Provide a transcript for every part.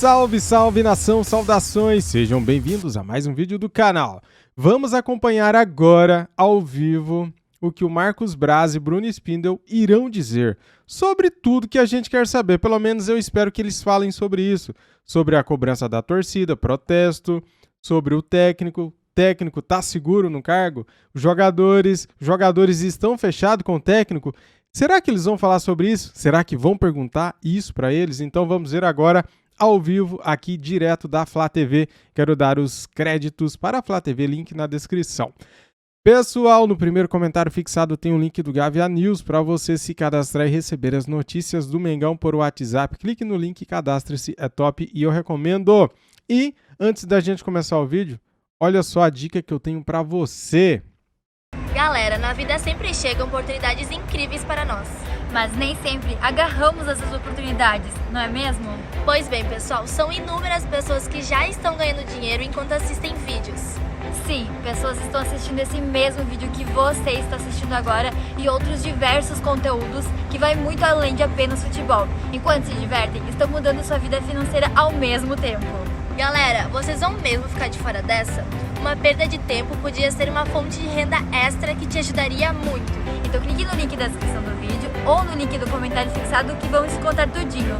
Salve, salve nação, saudações, sejam bem-vindos a mais um vídeo do canal. Vamos acompanhar agora, ao vivo, o que o Marcos Braz e Bruno Spindel irão dizer sobre tudo que a gente quer saber. Pelo menos eu espero que eles falem sobre isso, sobre a cobrança da torcida, protesto, sobre o técnico tá seguro no cargo, os jogadores estão fechados com o técnico. Será que eles vão falar sobre isso? Será que vão perguntar isso para eles? Então vamos ver agora ao vivo aqui direto da Flá TV. Quero dar os créditos para a Flá TV, link na descrição. Pessoal, no primeiro comentário fixado tem o link do Gavia News para você se cadastrar e receber as notícias do Mengão por WhatsApp. Clique no link e cadastre-se, é top e eu recomendo. E antes da gente começar o vídeo, olha só a dica que eu tenho para você. Galera, na vida sempre chegam oportunidades incríveis para nós. Mas nem sempre agarramos essas oportunidades, não é mesmo? Pois bem, pessoal, são inúmeras pessoas que já estão ganhando dinheiro enquanto assistem vídeos. Sim, pessoas estão assistindo esse mesmo vídeo que você está assistindo agora e outros diversos conteúdos que vai muito além de apenas futebol. Enquanto se divertem, estão mudando sua vida financeira ao mesmo tempo. Galera, vocês vão mesmo ficar de fora dessa? Uma perda de tempo podia ser uma fonte de renda extra que te ajudaria muito. Então clique no link da descrição do vídeo ou no link do comentário fixado que vamos te contar tudinho.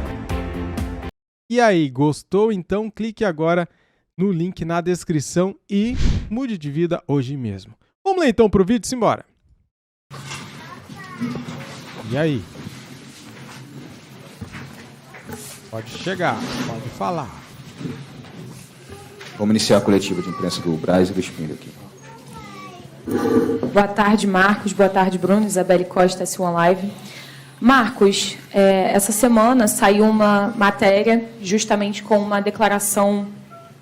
E aí, gostou? Então clique agora no link na descrição e mude de vida hoje mesmo. Vamos lá então pro vídeo, simbora! E aí? Pode chegar, pode falar. Vamos iniciar a coletiva de imprensa do Braz e do Spindel aqui. Boa tarde, Marcos. Boa tarde, Bruno. Isabelle Costa, S1 Live. Marcos, essa semana saiu uma matéria justamente com uma declaração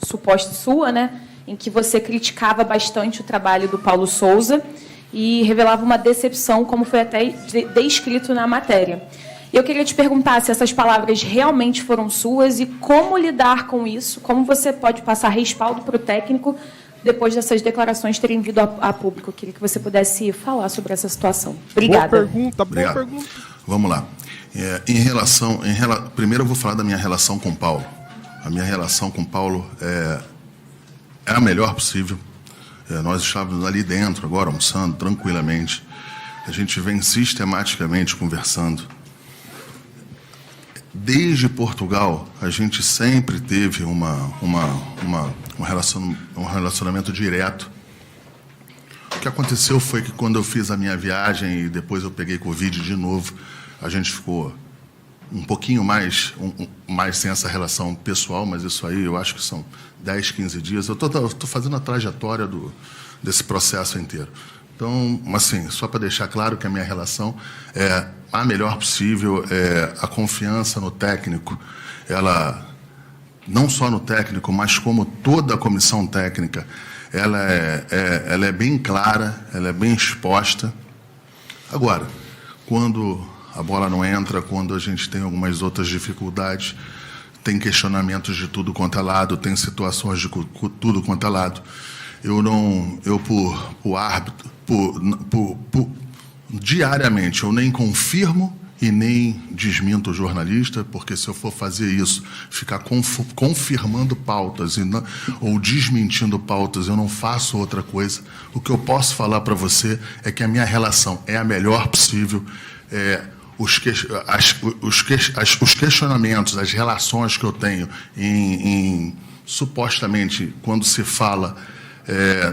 suposta sua, né, em que você criticava bastante o trabalho do Paulo Souza e revelava uma decepção, como foi até descrito na matéria. Eu queria te perguntar se essas palavras realmente foram suas e como lidar com isso, como você pode passar respaldo para o técnico depois dessas declarações terem vindo a público. Eu queria que você pudesse falar sobre essa situação. Obrigada. Boa pergunta. Vamos lá. Primeiro eu vou falar da minha relação com o Paulo. A minha relação com o Paulo é a melhor possível. Nós estávamos ali dentro, agora almoçando, tranquilamente. A gente vem sistematicamente conversando. Desde Portugal, a gente sempre teve um relacionamento direto. O que aconteceu foi que quando eu fiz a minha viagem e depois eu peguei Covid de novo, a gente ficou um pouquinho mais sem essa relação pessoal, mas isso aí eu acho que são 10, 15 dias. Eu estou fazendo a trajetória desse processo inteiro. Então, assim, só para deixar claro que a minha relação é a melhor possível, a confiança no técnico, ela, não só no técnico, mas como toda a comissão técnica, ela é bem clara, ela é bem exposta. Agora, quando a bola não entra, quando a gente tem algumas outras dificuldades, tem questionamentos de tudo quanto é lado, tem situações de tudo quanto é lado. Diariamente, eu nem confirmo e nem desminto o jornalista, porque se eu for fazer isso, ficar confirmando pautas ou desmentindo pautas, eu não faço outra coisa. O que eu posso falar para você é que a minha relação é a melhor possível. Os questionamentos, as relações que eu tenho supostamente, quando se fala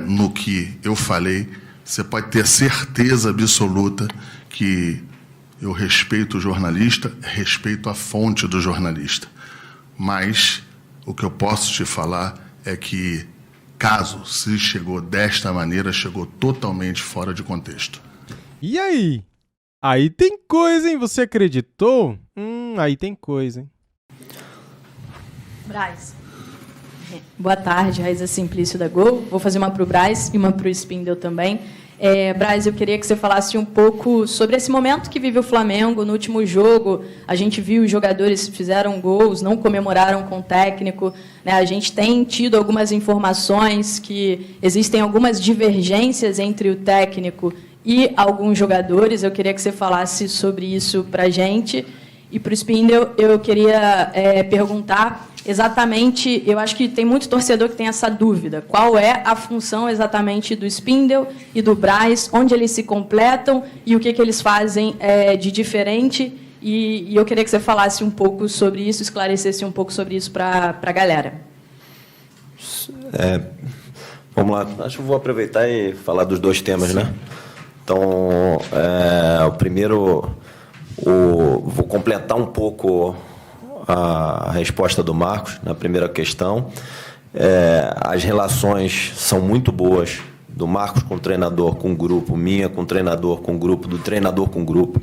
no que eu falei, você pode ter certeza absoluta que eu respeito o jornalista, respeito a fonte do jornalista. Mas o que eu posso te falar é que, caso se chegou desta maneira, chegou totalmente fora de contexto. E aí? Aí tem coisa, hein? Você acreditou? Aí tem coisa, hein? Braz. Boa tarde, Raíza Simplício da Gol. Vou fazer uma para o Braz e uma para o Spindel também. Braz, eu queria que você falasse um pouco sobre esse momento que vive o Flamengo. No último jogo, a gente viu os jogadores fizeram gols, não comemoraram com o técnico, né? A gente tem tido algumas informações que existem algumas divergências entre o técnico e alguns jogadores. Eu queria que você falasse sobre isso para a gente. E para o Spindel, eu queria perguntar exatamente, eu acho que tem muito torcedor que tem essa dúvida. Qual é a função exatamente do Spindle e do Braz, onde eles se completam e o que eles fazem de diferente? E eu queria que você falasse um pouco sobre isso, esclarecesse um pouco sobre isso para a galera. Vamos lá, acho que vou aproveitar e falar dos dois temas, né? Então, o primeiro, vou completar um pouco a resposta do Marcos na primeira questão. As relações são muito boas do Marcos com o treinador, com o grupo, minha com o treinador, com o grupo, do treinador com o grupo.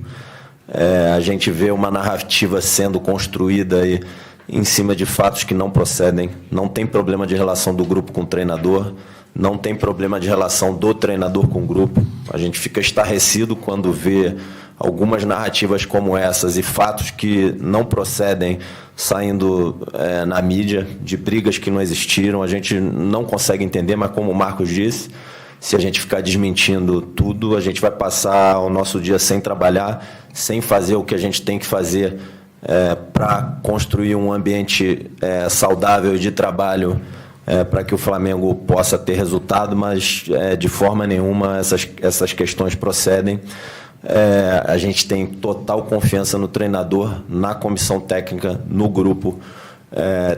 A gente vê uma narrativa sendo construída aí em cima de fatos que não procedem. Não tem problema de relação do grupo com o treinador, não tem problema de relação do treinador com o grupo. A gente fica estarrecido quando vê algumas narrativas como essas e fatos que não procedem saindo na mídia, de brigas que não existiram. A gente não consegue entender, mas como o Marcos disse, se a gente ficar desmentindo tudo, a gente vai passar o nosso dia sem trabalhar, sem fazer o que a gente tem que fazer para construir um ambiente saudável de trabalho para que o Flamengo possa ter resultado, mas de forma nenhuma essas questões procedem. A gente tem total confiança no treinador, na comissão técnica, no grupo.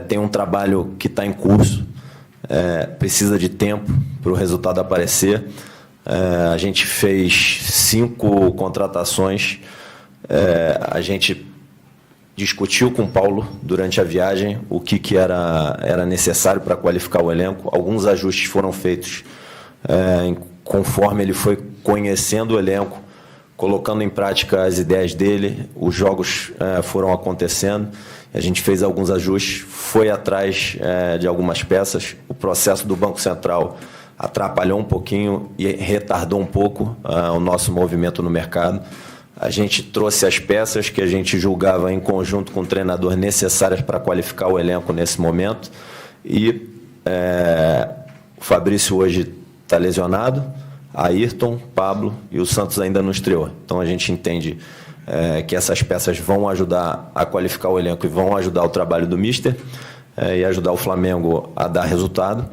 Tem um trabalho que está em curso, precisa de tempo para o resultado aparecer. A gente fez 5 contratações. A gente discutiu com o Paulo durante a viagem o que era necessário para qualificar o elenco. Alguns ajustes foram feitos conforme ele foi conhecendo o elenco, colocando em prática as ideias dele. Os jogos foram acontecendo, a gente fez alguns ajustes, foi atrás de algumas peças. O processo do Banco Central atrapalhou um pouquinho e retardou um pouco o nosso movimento no mercado. A gente trouxe as peças que a gente julgava em conjunto com o treinador necessárias para qualificar o elenco nesse momento. E o Fabrício hoje está lesionado, Ayrton, Pablo e o Santos ainda não estreou. Então a gente entende que essas peças vão ajudar a qualificar o elenco e vão ajudar o trabalho do Mister e ajudar o Flamengo a dar resultado.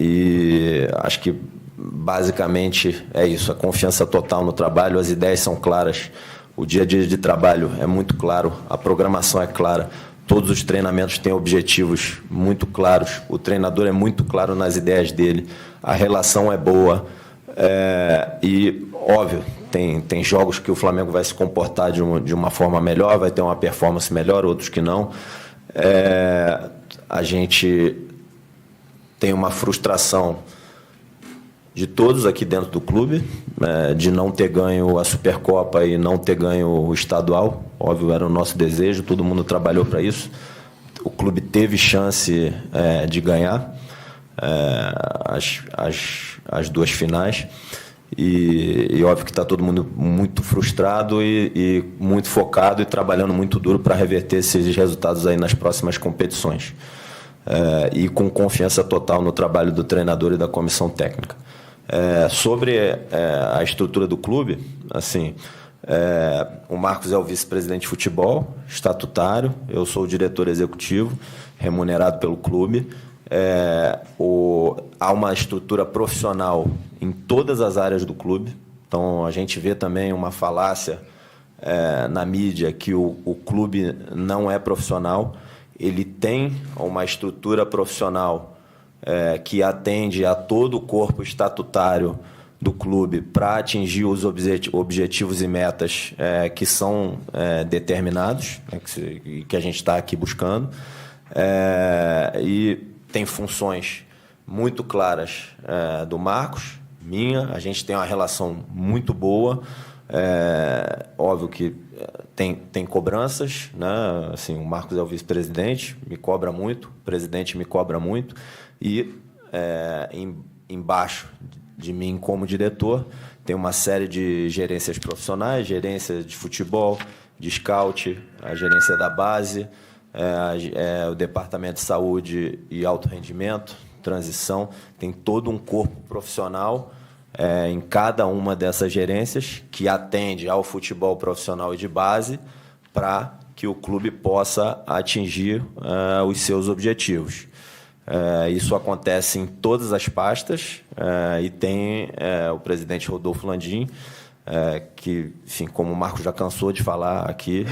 E acho que basicamente é isso, a confiança total no trabalho, as ideias são claras, o dia a dia de trabalho é muito claro, a programação é clara, todos os treinamentos têm objetivos muito claros, o treinador é muito claro nas ideias dele, a relação é boa, e óbvio, tem jogos que o Flamengo vai se comportar de uma forma melhor, vai ter uma performance melhor, outros que não. A gente tem uma frustração de todos aqui dentro do clube, de não ter ganho a Supercopa e não ter ganho o estadual. Óbvio, era o nosso desejo, todo mundo trabalhou para isso. O clube teve chance de ganhar as 2 finais. E óbvio que está todo mundo muito frustrado e muito focado e trabalhando muito duro para reverter esses resultados aí nas próximas competições. E com confiança total no trabalho do treinador e da comissão técnica. Sobre a estrutura do clube, assim, o Marcos é o vice-presidente de futebol, estatutário, eu sou o diretor executivo, remunerado pelo clube. Há uma estrutura profissional em todas as áreas do clube, então a gente vê também uma falácia na mídia que o clube não é profissional. Ele tem uma estrutura profissional que atende a todo o corpo estatutário do clube para atingir os objetivos e metas que são determinados, que a gente está aqui buscando. E tem funções muito claras do Marcos, minha. A gente tem uma relação muito boa. Óbvio que tem cobranças, né? Assim, o Marcos é o vice-presidente, me cobra muito, o presidente me cobra muito. E embaixo de mim, como diretor, tem uma série de gerências profissionais, gerência de futebol, de scout, a gerência da base, o departamento de saúde e alto rendimento, transição. Tem todo um corpo profissional em cada uma dessas gerências que atende ao futebol profissional e de base para que o clube possa atingir os seus objetivos. Isso acontece em todas as pastas e tem o presidente Rodolfo Landim, que, enfim, como o Marcos já cansou de falar aqui,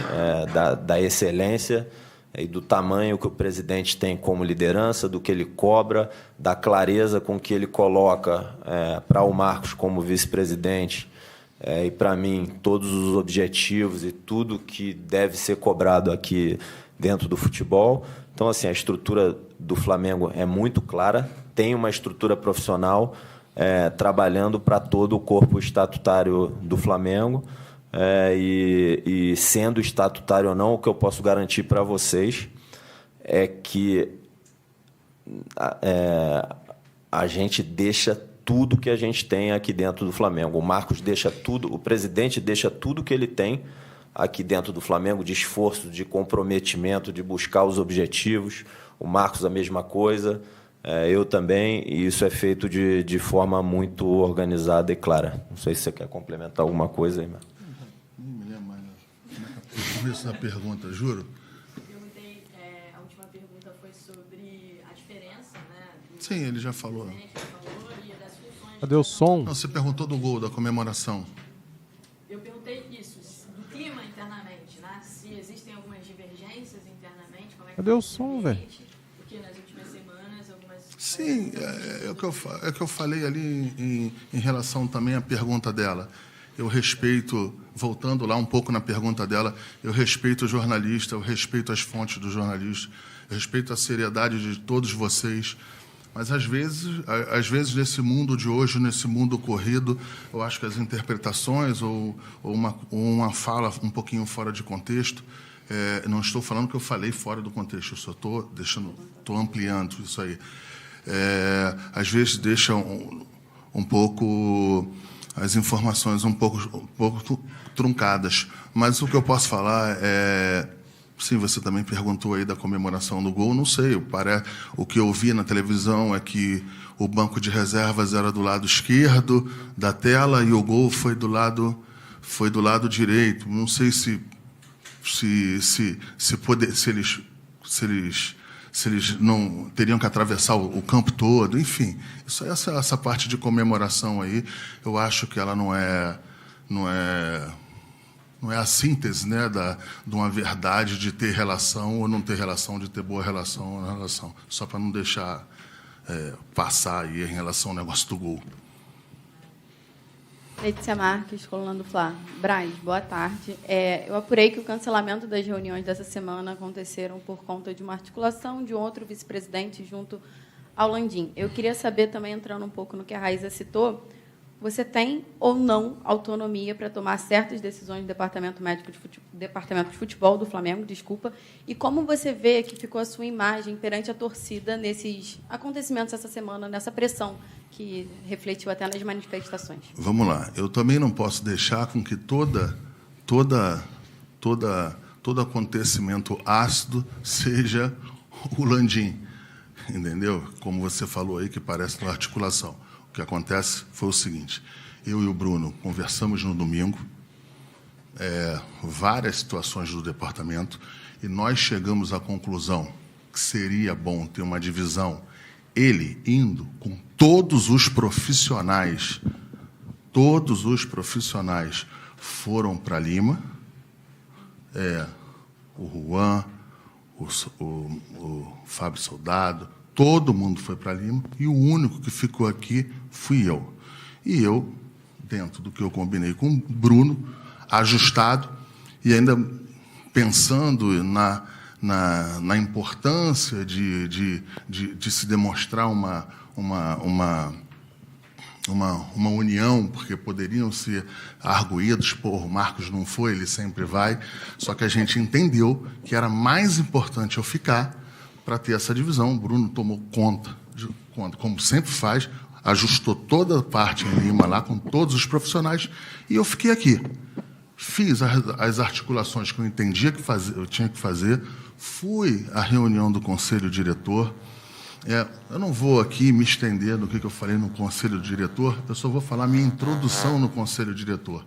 da excelência e do tamanho que o presidente tem como liderança, do que ele cobra, da clareza com que ele coloca para o Marcos como vice-presidente e para mim todos os objetivos e tudo que deve ser cobrado aqui dentro do futebol. Então, assim, a estrutura do Flamengo é muito clara, tem uma estrutura profissional trabalhando para todo o corpo estatutário do Flamengo. E sendo estatutário ou não, o que eu posso garantir para vocês é que a gente deixa tudo que a gente tem aqui dentro do Flamengo. O Marcos deixa tudo, o presidente deixa tudo que ele tem aqui dentro do Flamengo, de esforço, de comprometimento, de buscar os objetivos. O Marcos a mesma coisa, eu também, e isso é feito de forma muito organizada e clara. Não sei se você quer complementar alguma coisa aí, Marcos. Começo da pergunta, juro. Perguntei, a última pergunta foi sobre a diferença, né? Sim, ele já falou. Cadê o som? Não, você perguntou do gol, da comemoração. Eu perguntei isso, do clima internamente, né? Se existem algumas divergências internamente, como é que Cadê o som, velho? Porque nas últimas semanas algumas... Sim, é o que eu falei ali em relação também à pergunta dela. Eu respeito, voltando lá um pouco na pergunta dela, eu respeito o jornalista, eu respeito as fontes do jornalista, eu respeito a seriedade de todos vocês, mas às vezes nesse mundo de hoje, nesse mundo corrido, eu acho que as interpretações ou uma fala um pouquinho fora de contexto, não estou falando que eu falei fora do contexto, eu só estou ampliando isso aí. Às vezes deixa um pouco... as informações um pouco truncadas. Mas o que eu posso falar sim, você também perguntou aí da comemoração do gol, não sei, o que eu vi na televisão é que o banco de reservas era do lado esquerdo da tela e o gol foi do lado direito. Não sei se eles não teriam que atravessar o campo todo, enfim. Essa parte de comemoração aí, eu acho que ela não é a síntese, né, de uma verdade de ter relação ou não ter relação, de ter boa relação ou não relação. Só para não deixar passar aí em relação ao negócio do gol. Letícia Marques, coluna do Fla. Braz, boa tarde. Eu apurei que o cancelamento das reuniões dessa semana aconteceram por conta de uma articulação de outro vice-presidente junto ao Landim. Eu queria saber, também entrando um pouco no que a Raíza citou, você tem ou não autonomia para tomar certas decisões do Departamento de Futebol do Flamengo, e como você vê que ficou a sua imagem perante a torcida nesses acontecimentos essa semana, nessa pressão que refletiu até nas manifestações? Vamos lá. Eu também não posso deixar com que todo acontecimento ácido seja o Landim, entendeu? Como você falou aí, que parece uma articulação. O que acontece foi o seguinte, eu e o Bruno conversamos no domingo, várias situações do departamento, e nós chegamos à conclusão que seria bom ter uma divisão, ele indo com todos os profissionais foram para Lima, o Juan, o Fábio Soldado, todo mundo foi para Lima, e o único que ficou aqui fui eu. E eu, dentro do que eu combinei com o Bruno, ajustado, e ainda pensando na importância de se demonstrar uma união, porque poderiam ser arguídos, o Marcos não foi, ele sempre vai, só que a gente entendeu que era mais importante eu ficar para ter essa divisão. O Bruno tomou conta, como sempre faz, ajustou toda a parte em Lima, lá com todos os profissionais, e eu fiquei aqui. Fiz as articulações que eu entendia que eu tinha que fazer, fui à reunião do Conselho Diretor. Eu não vou aqui me estender no que eu falei no Conselho Diretor, eu só vou falar minha introdução no Conselho Diretor.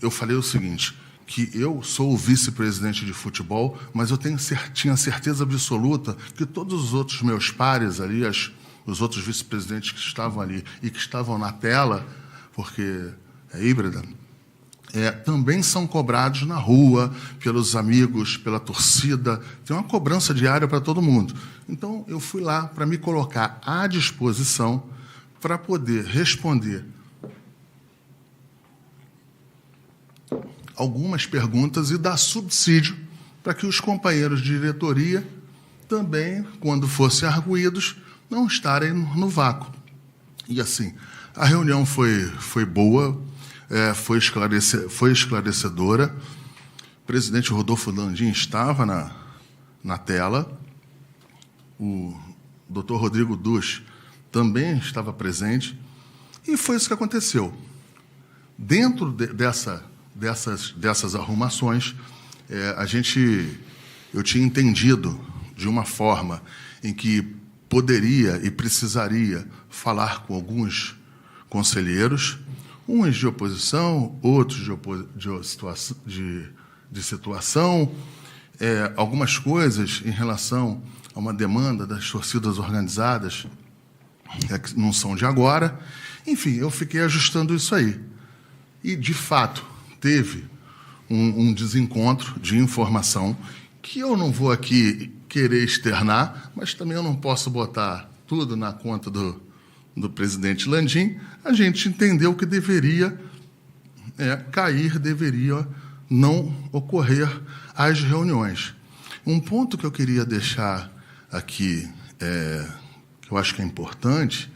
Eu falei o seguinte, que eu sou o vice-presidente de futebol, mas eu tinha certeza absoluta que todos os outros meus pares ali, os outros vice-presidentes que estavam ali e que estavam na tela, porque é híbrida, também são cobrados na rua, pelos amigos, pela torcida. Tem uma cobrança diária para todo mundo. Então, eu fui lá para me colocar à disposição para poder responder algumas perguntas e dar subsídio para que os companheiros de diretoria também, quando fossem arguídos, não estarem no vácuo. E, assim, a reunião foi boa, foi esclarecedora. O presidente Rodolfo Landim estava na tela. O doutor Rodrigo Duch também estava presente. E foi isso que aconteceu. Dentro dessas arrumações, eu tinha entendido de uma forma em que poderia e precisaria falar com alguns conselheiros, uns de oposição, outros de situação, algumas coisas em relação a uma demanda das torcidas organizadas, que não são de agora. Enfim, eu fiquei ajustando isso aí. E, de fato, teve um desencontro de informação que eu não vou aqui querer externar, mas também eu não posso botar tudo na conta do presidente Landim. A gente entendeu que deveria deveria não ocorrer as reuniões. Um ponto que eu queria deixar aqui, que eu acho que é importante,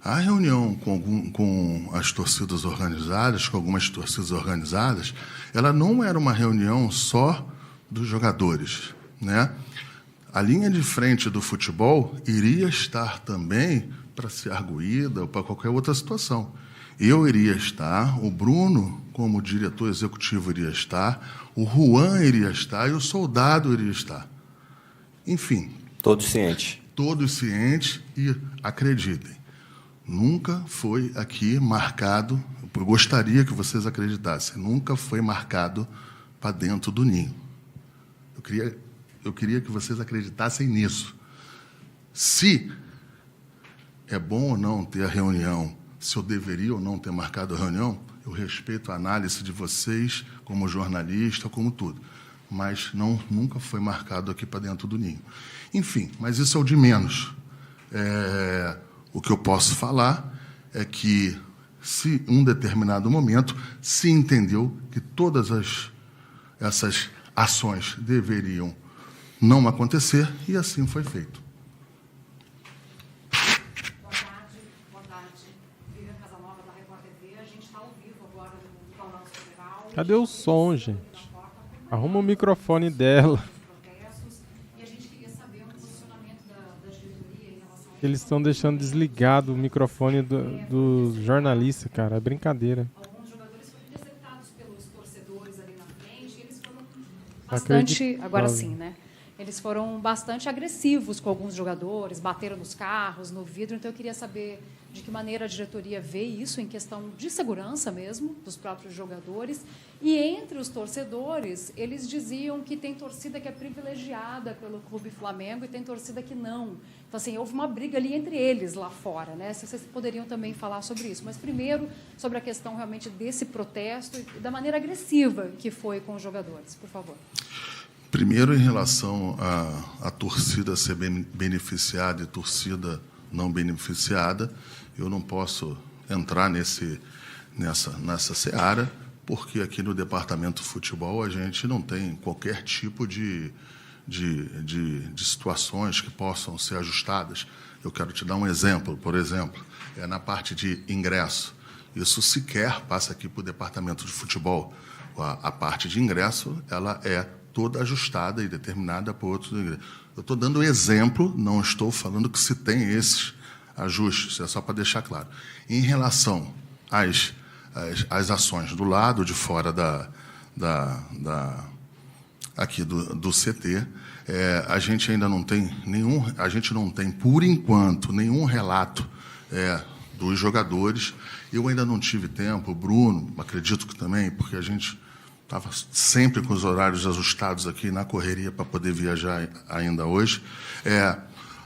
a reunião com as torcidas organizadas, com algumas torcidas organizadas, ela não era uma reunião só dos jogadores, né? A linha de frente do futebol iria estar também para ser arguída ou para qualquer outra situação. Eu iria estar, o Bruno, como diretor executivo, iria estar, o Juan iria estar e o Soldado iria estar. Enfim. Todos cientes. Todos cientes e, acreditem, nunca foi aqui marcado, eu gostaria que vocês acreditassem, nunca foi marcado para dentro do ninho. Eu queria que vocês acreditassem nisso. Se é bom ou não ter a reunião, se eu deveria ou não ter marcado a reunião, eu respeito a análise de vocês como jornalista, como tudo. Mas nunca foi marcado aqui para dentro do ninho. Enfim, mas isso é o de menos. O que eu posso falar é que, se em um determinado momento se entendeu que todas essas ações deveriam não acontecer, e assim foi feito. Boa tarde. Vivian Casanova, da Record TV. A gente está ao vivo agora no Balanço Geral. Cadê o som, gente? Arruma o microfone dela. E a gente queria saber o posicionamento da diretoria em relação a... Eles estão deixando desligado o microfone do jornalista, cara. É brincadeira. Alguns jogadores foram interceptados pelos torcedores ali na frente e eles foram bastante... Agora sim, né? Eles foram bastante agressivos com alguns jogadores, bateram nos carros, no vidro. Então, eu queria saber de que maneira a diretoria vê isso em questão de segurança mesmo, dos próprios jogadores. E entre os torcedores, eles diziam que tem torcida que é privilegiada pelo Clube Flamengo e tem torcida que não. Então, assim, houve uma briga ali entre eles lá fora, né? Se vocês poderiam também falar sobre isso. Mas, primeiro, sobre a questão realmente desse protesto e da maneira agressiva que foi com os jogadores, por favor. Primeiro, em relação à torcida ser beneficiada e torcida não beneficiada, eu não posso entrar nessa seara, porque aqui no Departamento de Futebol a gente não tem qualquer tipo de situações que possam ser ajustadas. Eu quero te dar um exemplo, por exemplo, na parte de ingresso. Isso sequer passa aqui para o Departamento de Futebol. A parte de ingresso, ela é toda ajustada e determinada por outros ingressos. Eu estou dando exemplo, não estou falando que se tem esses ajustes, é só para deixar claro. Em relação às ações do lado de fora aqui do CT, a gente ainda não tem por enquanto, nenhum relato dos jogadores. Eu ainda não tive tempo, o Bruno, acredito que também, porque a gente estava sempre com os horários ajustados aqui na correria para poder viajar ainda hoje.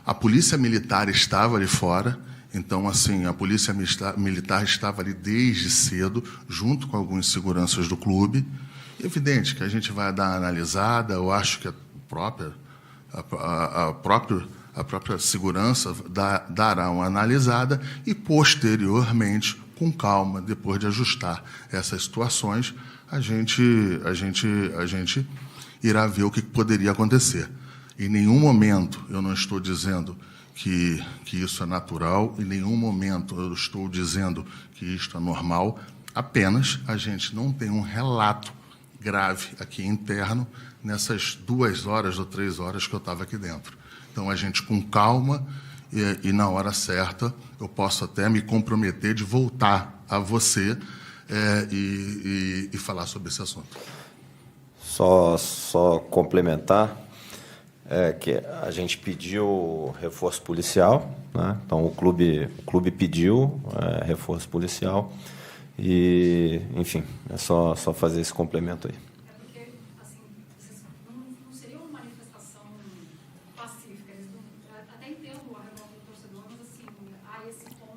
A polícia militar estava ali fora, então, assim, a polícia militar estava ali desde cedo, junto com alguns seguranças do clube. Evidente que a gente vai dar uma analisada, eu acho que a própria segurança dará uma analisada e, posteriormente, com calma, depois de ajustar essas situações, a gente irá ver o que poderia acontecer. Em nenhum momento eu não estou dizendo que isso é natural, em nenhum momento eu estou dizendo que isto é normal, apenas a gente não tem um relato grave aqui interno nessas 2 horas ou 3 horas que eu estava aqui dentro. Então, a gente, com calma e na hora certa, eu posso até me comprometer de voltar a você e falar sobre esse assunto. Só complementar, que a gente pediu reforço policial, né? Então, o clube pediu reforço policial e, enfim, é só fazer esse complemento aí.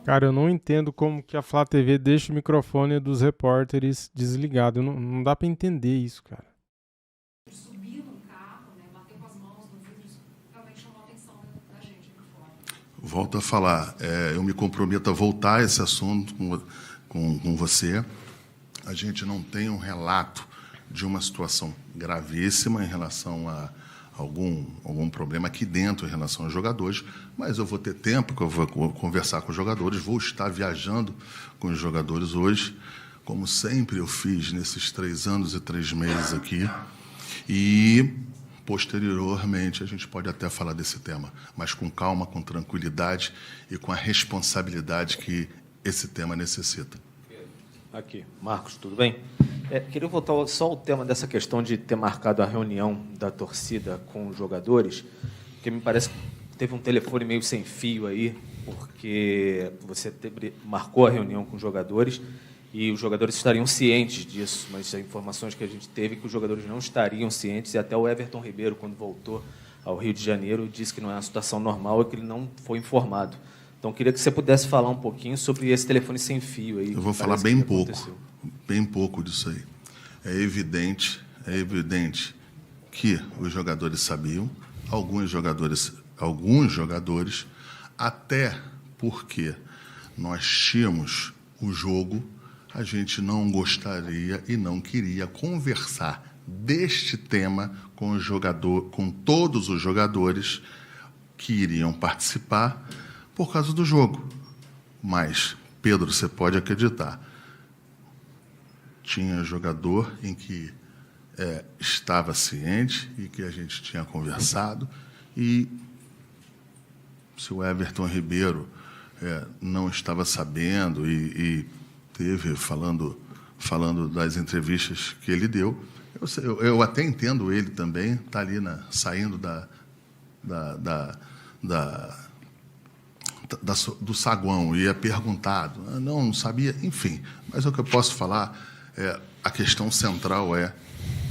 Cara, eu não entendo como que a Flá TV deixa o microfone dos repórteres desligado. Não dá pra entender isso, cara. Subir no carro, né, bater com as mãos no vidro, isso realmente chamou a atenção da gente aqui fora. Volto a falar, eu me comprometo a voltar a esse assunto com você. A gente não tem um relato de uma situação gravíssima em relação a algum problema aqui dentro em relação aos jogadores, mas eu vou ter tempo que eu vou conversar com os jogadores, vou estar viajando com os jogadores hoje, como sempre eu fiz nesses 3 anos e 3 meses aqui, e posteriormente a gente pode até falar desse tema, mas com calma, com tranquilidade e com a responsabilidade que esse tema necessita. Aqui, Marcos, tudo bem? Queria voltar só ao tema dessa questão de ter marcado a reunião da torcida com os jogadores, porque me parece que teve um telefone meio sem fio aí, porque você marcou a reunião com os jogadores e os jogadores estariam cientes disso, mas as informações que a gente teve é que os jogadores não estariam cientes, e até o Everton Ribeiro, quando voltou ao Rio de Janeiro, disse que não é uma situação normal e que ele não foi informado. Então, queria que você pudesse falar um pouquinho sobre esse telefone sem fio aí. Eu vou falar bem pouco disso aí. É evidente que os jogadores sabiam, alguns jogadores, até porque nós tínhamos o jogo, a gente não gostaria e não queria conversar deste tema com todos os jogadores que iriam participar por causa do jogo. Mas, Pedro, você pode acreditar, tinha jogador em que estava ciente e que a gente tinha conversado, e se o Everton Ribeiro não estava sabendo e teve falando das entrevistas que ele deu, eu até entendo ele também, está ali saindo do saguão e é perguntado, não sabia, enfim. Mas o que eu posso falar a questão central é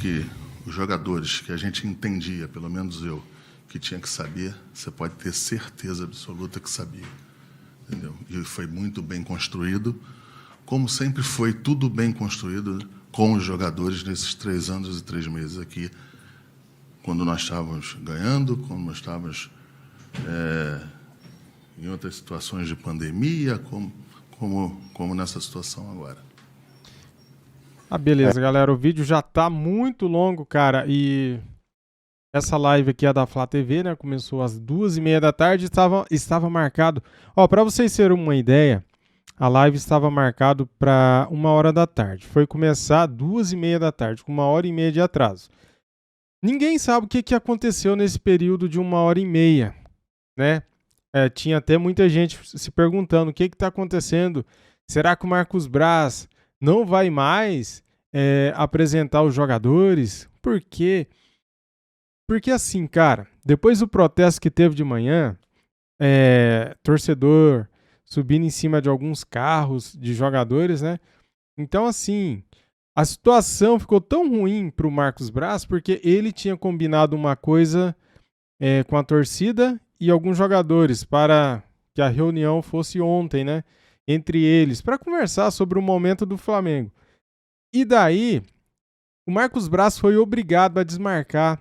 que os jogadores que a gente entendia, pelo menos eu, que tinha que saber, você pode ter certeza absoluta que sabia. Entendeu? E foi muito bem construído, como sempre foi tudo bem construído com os jogadores nesses 3 anos e 3 meses aqui, quando nós estávamos ganhando, quando nós estávamos em outras situações de pandemia, como nessa situação agora. Beleza, galera, o vídeo já tá muito longo, cara, e essa live aqui é da Flá TV, né, começou às 2h30 da tarde, estava marcado, para vocês terem uma ideia, a live estava marcado para 1h da tarde, foi começar às 2h30 da tarde, com 1h30 de atraso. Ninguém sabe o que aconteceu nesse período de 1h30, né? Tinha até muita gente se perguntando o que está acontecendo. Será que o Marcos Braz não vai mais apresentar os jogadores? Por quê? Porque assim, cara, depois do protesto que teve de manhã, torcedor subindo em cima de alguns carros de jogadores, né? Então, assim, A situação ficou tão ruim para o Marcos Braz porque ele tinha combinado uma coisa com a torcida e alguns jogadores para que a reunião fosse ontem, né? Entre eles, para conversar sobre o momento do Flamengo. E daí, o Marcos Braz foi obrigado a desmarcar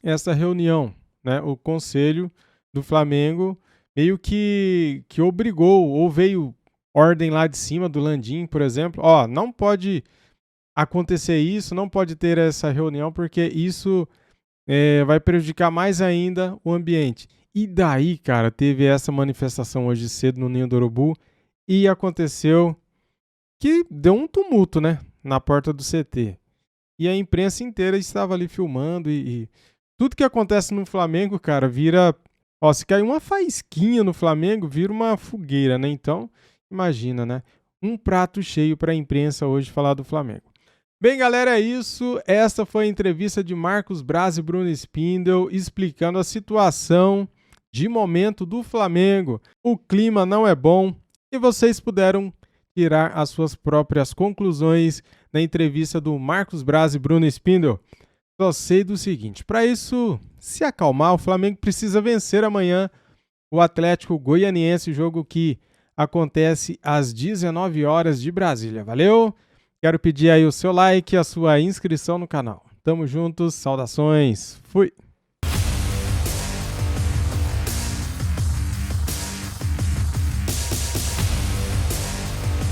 essa reunião, né? O conselho do Flamengo meio que obrigou, ou veio ordem lá de cima do Landim, por exemplo, não pode acontecer isso, não pode ter essa reunião, porque isso vai prejudicar mais ainda o ambiente. E daí, cara, teve essa manifestação hoje cedo no Ninho do Urubu e aconteceu que deu um tumulto, né, na porta do CT. E a imprensa inteira estava ali filmando e tudo que acontece no Flamengo, cara, vira... se cair uma faísquinha no Flamengo, vira uma fogueira, né? Então, imagina, né? Um prato cheio para a imprensa hoje falar do Flamengo. Bem, galera, é isso. Esta foi a entrevista de Marcos Braz e Bruno Spindel explicando a situação de momento do Flamengo. O clima não é bom e vocês puderam tirar as suas próprias conclusões na entrevista do Marcos Braz e Bruno Spindel. Só sei do seguinte, para isso se acalmar, o Flamengo precisa vencer amanhã o Atlético Goianiense, jogo que acontece às 19 horas de Brasília. Valeu? Quero pedir aí o seu like e a sua inscrição no canal. Tamo juntos, saudações, fui!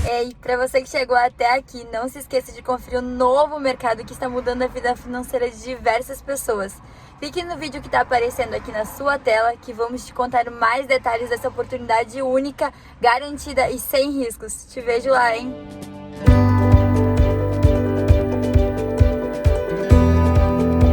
Ei, para você que chegou até aqui, não se esqueça de conferir o novo mercado que está mudando a vida financeira de diversas pessoas. Clique no vídeo que está aparecendo aqui na sua tela que vamos te contar mais detalhes dessa oportunidade única, garantida e sem riscos. Te vejo lá, hein?